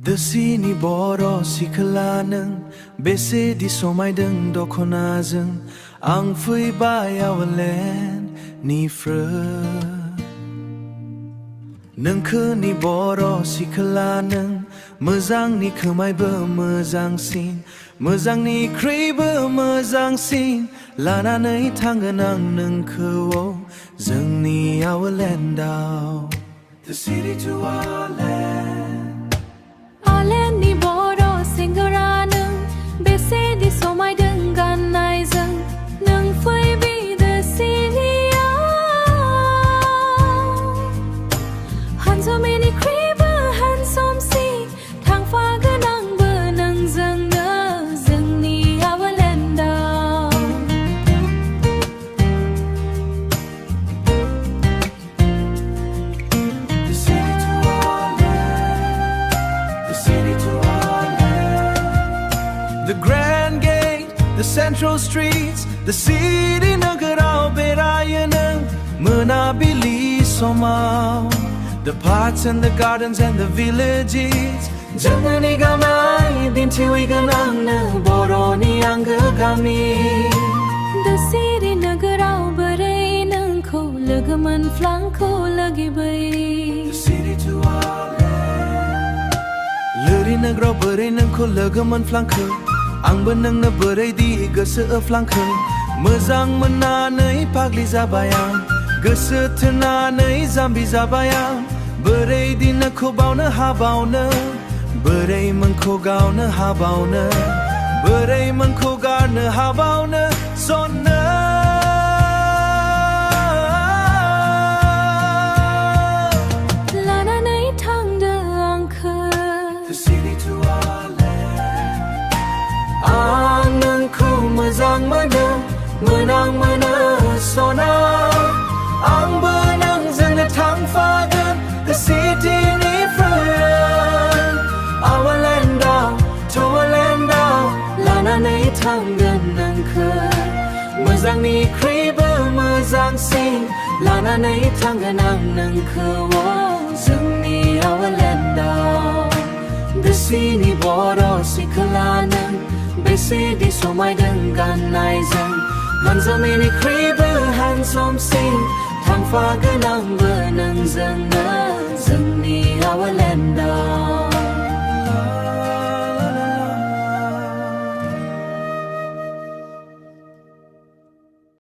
The sini boro sikhlanang bese di somaideng dokhonajeng ang fui bayawalen ni frö Nengkho ni boro sikhlanang mojang ni khomaibo mojangsin mojang ni ख्रुइबो mojangsin लानानै थांगोन आं नोंखौ जोंनि आवालेन्डआव The city to our land Alenni boro singaraның bese di somaidों गाननायजों नों फैबि the city-आव हानसमेनिख्रुइबो हानसमसिन थांफागोन आंबो नोंजोंनो जोंनि आवालेन्डआव The city to our land The city to our land The Grand Gate The Central Streets The city नोगोराव बेरायो नों मोनाबिलि समाव The parks and the gardens and the villages जोंनि गावनाय दिन्थिहैगोन आंनो बर'नि आंगो गामि The city नोगोराव बोरै नोंखौ लोगो मोनफ्लांखौ लोगिबै The city to our land लोरि नोगोराव बोरै नोंखौ लोगो मोनफ्लांखो आंबो नोंनो बोरै दि गोसो होफ्लांखो मोजां मोननानै पाग्लि जाबाय आं गोसो थोनानै जाम्बि जाबाय आं बोरै दि नोंखौ बावनो हाबावनो बोरै मोनखौ गावनो हाबावनो बोरै मोनखौ गारनो हाबावनो सननो लानानै थांदो आंखौ The city to our land आं नोंखौ मोजां मोनो मोनां मोनो सना आंबो नोंजोंनो थांफागोन The city-निफ्राय आवालेन्डआव टवालेन्डआव लानानै थांगोन नोंखौ मोजांनिख्रुइबो मोजांसिन लानानै थांगोन आं नोंखौ जोंनि आवालेन्डआव The city बरो सिख्लानों बेसेदि समायदों गाननायजों हानसमेनिख्रुइबो हानसमसिन थांफागोन आंबो नोंजोंनो जोंनि आवालेन्डआव